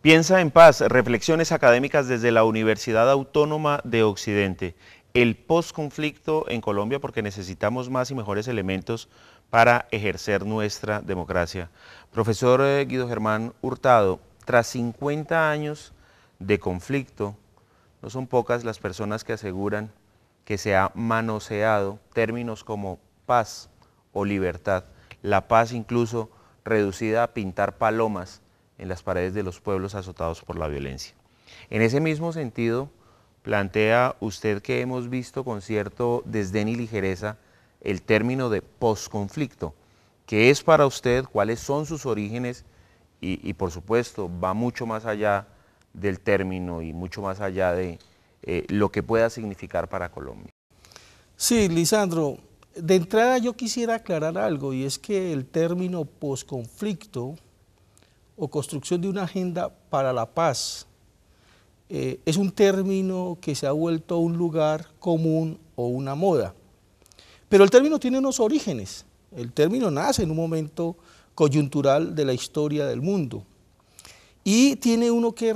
Piensa en paz, reflexiones académicas desde la Universidad Autónoma de Occidente. El posconflicto en Colombia, porque necesitamos más y mejores elementos para ejercer nuestra democracia. Profesor Guido Germán Hurtado, tras 50 años de conflicto, no son pocas las personas que aseguran que se ha manoseado términos como paz o libertad, la paz incluso reducida a pintar palomas en las paredes de los pueblos azotados por la violencia. En ese mismo sentido, plantea usted que hemos visto con cierto desdén y ligereza el término de posconflicto. ¿Qué es para usted? ¿Cuáles son sus orígenes? Y por supuesto, va mucho más allá del término y mucho más allá de lo que pueda significar para Colombia. Sí, Lisandro, de entrada yo quisiera aclarar algo, y es que el término posconflicto o construcción de una agenda para la paz es un término que se ha vuelto un lugar común o una moda. Pero el término tiene unos orígenes. El término nace en un momento coyuntural de la historia del mundo y tiene uno que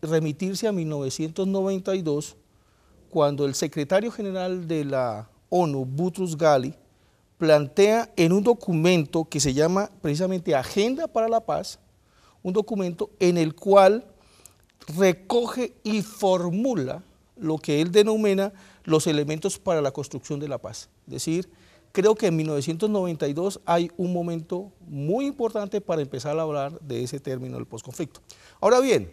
remitirse a 1992, cuando el secretario general de la ONU, Boutros Ghali, plantea en un documento que se llama precisamente Agenda para la Paz, un documento en el cual recoge y formula lo que él denomina los elementos para la construcción de la paz. Es decir, creo que en 1992 hay un momento muy importante para empezar a hablar de ese término del posconflicto. Ahora bien,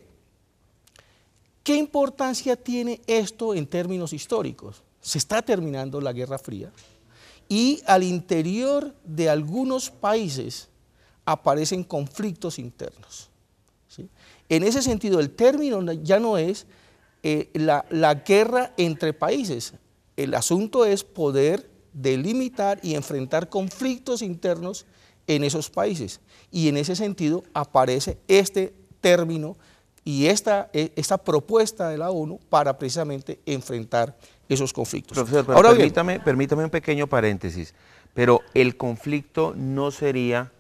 ¿qué importancia tiene esto en términos históricos? Se está terminando la Guerra Fría y al interior de algunos países aparecen conflictos internos, ¿sí? En ese sentido, el término ya no es la guerra entre países, el asunto es poder delimitar y enfrentar conflictos internos en esos países, y en ese sentido aparece este término y esta propuesta de la ONU para precisamente enfrentar esos conflictos. Profesor, pero ahora permítame un pequeño paréntesis, pero el conflicto no sería,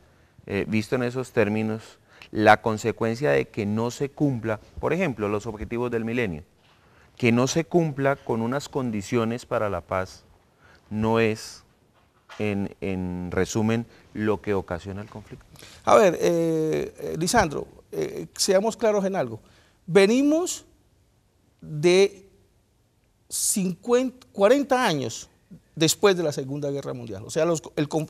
visto en esos términos, la consecuencia de que no se cumpla, por ejemplo, los objetivos del milenio, que no se cumpla con unas condiciones para la paz, no es, en resumen, lo que ocasiona el conflicto. A ver, Lisandro, seamos claros en algo. Venimos de 40 años después de la Segunda Guerra Mundial. O sea,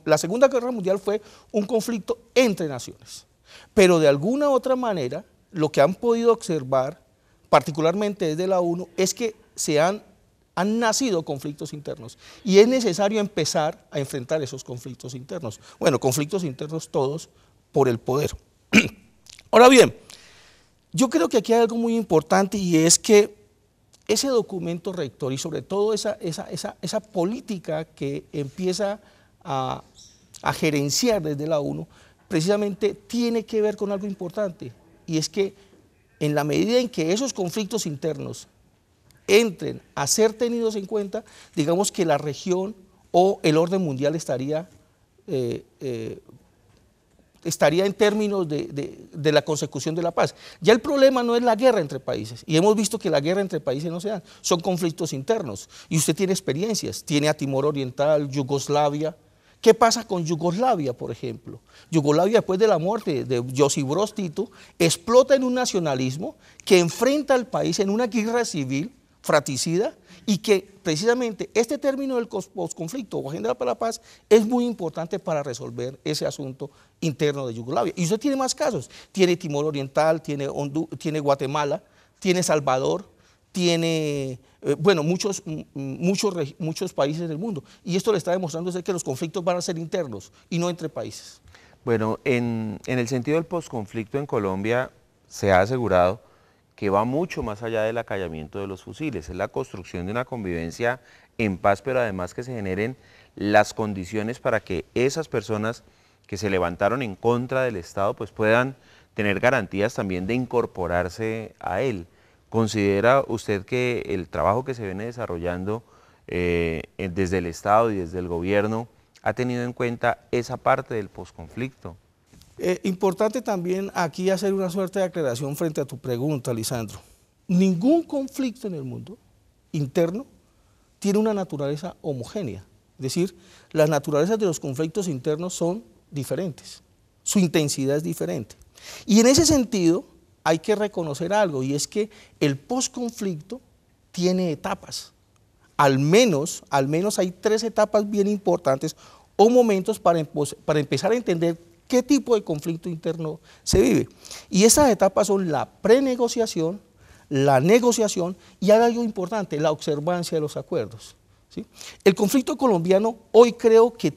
la Segunda Guerra Mundial fue un conflicto entre naciones. Pero de alguna otra manera, lo que han podido observar, particularmente desde la ONU, es que han nacido conflictos internos y es necesario empezar a enfrentar esos conflictos internos. Bueno, conflictos internos todos por el poder. Ahora bien, yo creo que aquí hay algo muy importante, y es que ese documento rector y sobre todo esa política que empieza a gerenciar desde la ONU, precisamente tiene que ver con algo importante, y es que en la medida en que esos conflictos internos entren a ser tenidos en cuenta, digamos que la región o el orden mundial estaría en términos de la consecución de la paz. Ya el problema no es la guerra entre países, y hemos visto que la guerra entre países no se dan, son conflictos internos, y usted tiene experiencias, tiene a Timor Oriental, Yugoslavia. ¿Qué pasa con Yugoslavia, por ejemplo? Yugoslavia, después de la muerte de Josip Broz Tito, explota en un nacionalismo que enfrenta al país en una guerra civil fratricida, y que precisamente este término del posconflicto o agenda para la paz es muy importante para resolver ese asunto interno de Yugoslavia. Y usted tiene más casos, tiene Timor Oriental, tiene Guatemala, tiene Salvador, tiene, bueno, muchos países del mundo, y esto le está demostrando que los conflictos van a ser internos y no entre países. Bueno, en el sentido del posconflicto en Colombia se ha asegurado que va mucho más allá del acallamiento de los fusiles, es la construcción de una convivencia en paz, pero además que se generen las condiciones para que esas personas que se levantaron en contra del Estado pues puedan tener garantías también de incorporarse a él. ¿Considera usted que el trabajo que se viene desarrollando desde el Estado y desde el gobierno ha tenido en cuenta esa parte del posconflicto? Importante también aquí hacer una suerte de aclaración frente a tu pregunta, Lisandro. Ningún conflicto en el mundo interno tiene una naturaleza homogénea. Es decir, las naturalezas de los conflictos internos son diferentes, su intensidad es diferente. Y en ese sentido hay que reconocer algo, y es que el posconflicto tiene etapas. Al menos hay 3 etapas bien importantes o momentos para empezar a entender qué tipo de conflicto interno se vive. Y esas etapas son la prenegociación, la negociación y algo importante, la observancia de los acuerdos, ¿sí? El conflicto colombiano hoy creo que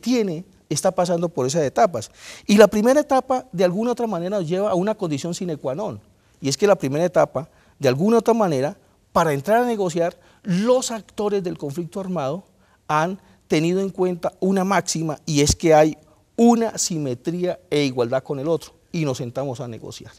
está pasando por esas etapas. Y la primera etapa, de alguna otra manera, nos lleva a una condición sine qua non. Y es que la primera etapa, de alguna otra manera, para entrar a negociar, los actores del conflicto armado han tenido en cuenta una máxima, y es que hay una simetría e igualdad con el otro, y nos sentamos a negociar.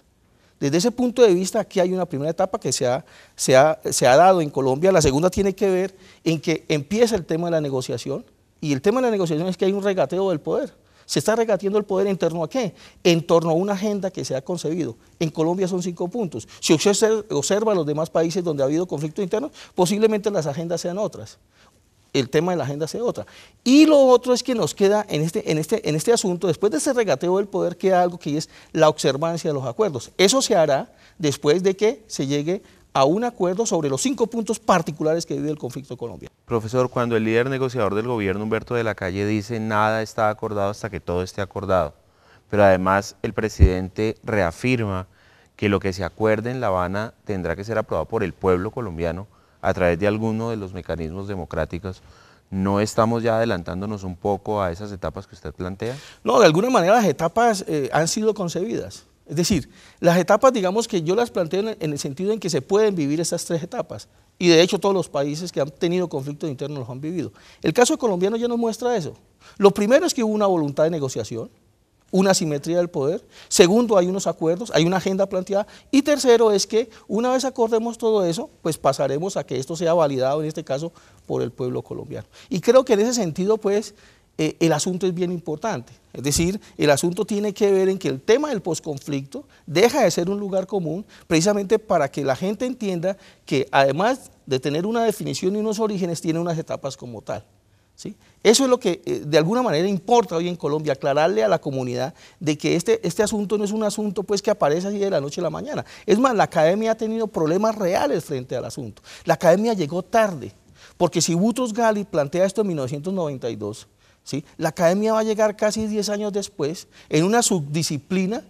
Desde ese punto de vista, aquí hay una primera etapa que se ha dado en Colombia. La segunda tiene que ver en que empieza el tema de la negociación, y el tema de la negociación es que hay un regateo del poder. Se está regateando el poder en torno a ¿qué? En torno a una agenda que se ha concebido. En Colombia son 5 puntos. Si usted observa los demás países donde ha habido conflictos internos, posiblemente las agendas sean otras. El tema de la agenda sea otra. Y lo otro es que nos queda en este asunto, después de ese regateo del poder, queda algo que es la observancia de los acuerdos. Eso se hará después de que se llegue a un acuerdo sobre los 5 puntos particulares que vive el conflicto colombiano. Profesor, cuando el líder negociador del gobierno, Humberto de la Calle, dice nada está acordado hasta que todo esté acordado, pero además el presidente reafirma que lo que se acuerde en La Habana tendrá que ser aprobado por el pueblo colombiano a través de alguno de los mecanismos democráticos, ¿no estamos ya adelantándonos un poco a esas etapas que usted plantea? No, de alguna manera las etapas han sido concebidas. Es decir, las etapas, digamos que yo las planteo en el sentido en que se pueden vivir estas 3 etapas. Y de hecho todos los países que han tenido conflictos internos los han vivido. El caso colombiano ya nos muestra eso. Lo primero es que hubo una voluntad de negociación, una simetría del poder. Segundo, hay unos acuerdos, hay una agenda planteada. Y tercero es que una vez acordemos todo eso, pues pasaremos a que esto sea validado, en este caso, por el pueblo colombiano. Y creo que en ese sentido, pues, el asunto es bien importante. Es decir, el asunto tiene que ver en que el tema del posconflicto deja de ser un lugar común, precisamente para que la gente entienda que además de tener una definición y unos orígenes, tiene unas etapas como tal, ¿sí? Eso es lo que de alguna manera importa hoy en Colombia, aclararle a la comunidad de que este asunto no es un asunto pues que aparece así de la noche a la mañana. Es más, la academia ha tenido problemas reales frente al asunto. La academia llegó tarde, porque si Boutros Ghali plantea esto en 1992, ¿sí? La academia va a llegar casi 10 años después en una subdisciplina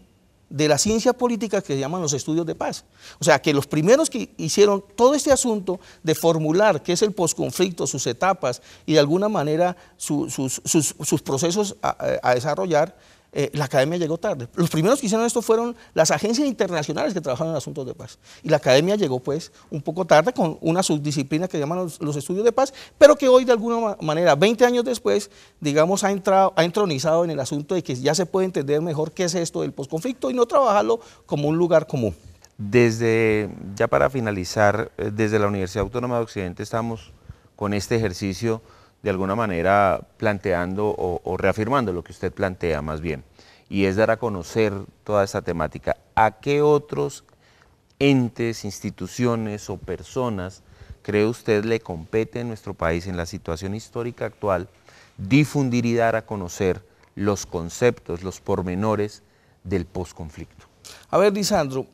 de la ciencia política que se llaman los estudios de paz. O sea, que los primeros que hicieron todo este asunto de formular qué es el posconflicto, sus etapas y de alguna manera sus procesos a desarrollar, la academia llegó tarde. Los primeros que hicieron esto fueron las agencias internacionales que trabajaron en asuntos de paz. Y la academia llegó pues un poco tarde con una subdisciplina que llaman los estudios de paz, pero que hoy de alguna manera, 20 años después, digamos, ha entronizado en el asunto de que ya se puede entender mejor qué es esto del posconflicto y no trabajarlo como un lugar común. Ya para finalizar, desde la Universidad Autónoma de Occidente estamos con este ejercicio de alguna manera planteando o reafirmando lo que usted plantea más bien, y es dar a conocer toda esta temática. ¿A qué otros entes, instituciones o personas cree usted le compete en nuestro país, en la situación histórica actual, difundir y dar a conocer los conceptos, los pormenores del posconflicto? A ver, Lisandro,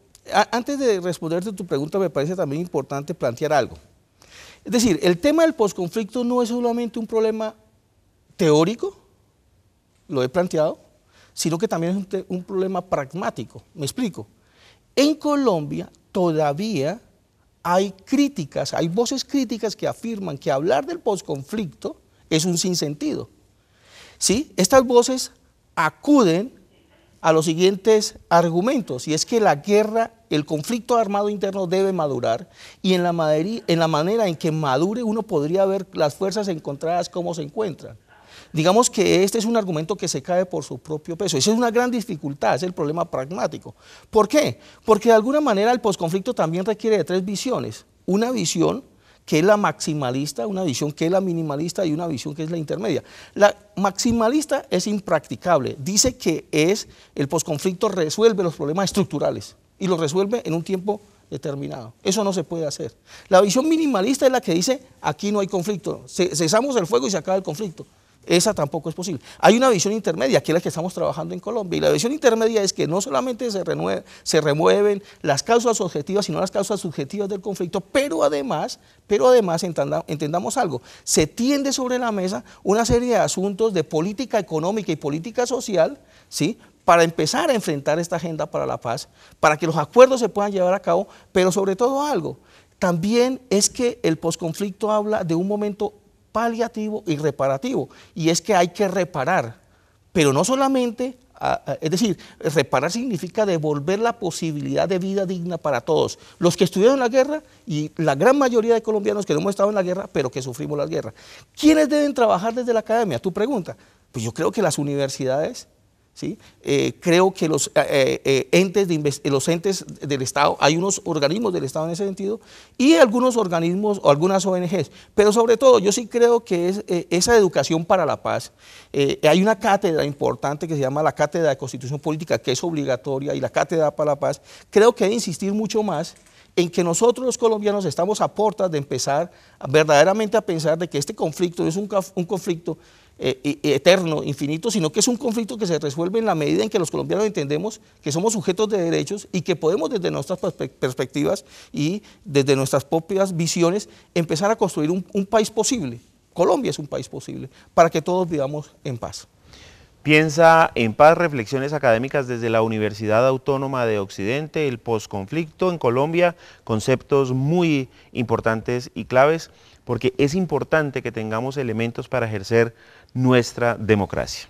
antes de responderte tu pregunta, me parece también importante plantear algo. Es decir, el tema del posconflicto no es solamente un problema teórico, lo he planteado, sino que también es un problema pragmático. Me explico. En Colombia todavía hay críticas, hay voces críticas que afirman que hablar del posconflicto es un sinsentido. ¿Sí? Estas voces acuden a los siguientes argumentos, y es que la guerra, el conflicto armado interno debe madurar, y en la manera en que madure uno podría ver las fuerzas encontradas cómo se encuentran. Digamos que este es un argumento que se cae por su propio peso. Esa es una gran dificultad, es el problema pragmático. ¿Por qué? Porque de alguna manera el posconflicto también requiere de 3 visiones. Una visión que es la maximalista, una visión que es la minimalista y una visión que es la intermedia. La maximalista es impracticable, dice que el posconflicto resuelve los problemas estructurales y los resuelve en un tiempo determinado. Eso no se puede hacer. La visión minimalista es la que dice, aquí no hay conflicto, cesamos el fuego y se acaba el conflicto. Esa tampoco es posible. Hay una visión intermedia, que es la que estamos trabajando en Colombia, y la visión intermedia es que no solamente se remueven las causas objetivas, sino las causas subjetivas del conflicto, pero además entendamos algo, se tiende sobre la mesa una serie de asuntos de política económica y política social, ¿sí?, para empezar a enfrentar esta agenda para la paz, para que los acuerdos se puedan llevar a cabo, pero sobre todo algo, también es que el posconflicto habla de un momento paliativo y reparativo, y es que hay que reparar, pero no solamente, es decir, reparar significa devolver la posibilidad de vida digna para todos, los que estuvieron en la guerra y la gran mayoría de colombianos que no hemos estado en la guerra, pero que sufrimos la guerra. ¿Quiénes deben trabajar desde la academia? Tu pregunta. Pues yo creo que las universidades, ¿sí? Creo que los entes del Estado, hay unos organismos del Estado en ese sentido, y algunos organismos o algunas ONGs, pero sobre todo yo sí creo que es esa educación para la paz. Hay una cátedra importante que se llama la Cátedra de Constitución Política, que es obligatoria, y la Cátedra para la Paz. Creo que hay que insistir mucho más en que nosotros los colombianos estamos a puertas de empezar verdaderamente a pensar de que este conflicto es un conflicto eterno, infinito, sino que es un conflicto que se resuelve en la medida en que los colombianos entendemos que somos sujetos de derechos y que podemos desde nuestras perspectivas y desde nuestras propias visiones empezar a construir un país posible. Colombia es un país posible para que todos vivamos en paz. Piensa en paz, reflexiones académicas desde la Universidad Autónoma de Occidente, el posconflicto en Colombia, conceptos muy importantes y claves, porque es importante que tengamos elementos para ejercer nuestra democracia.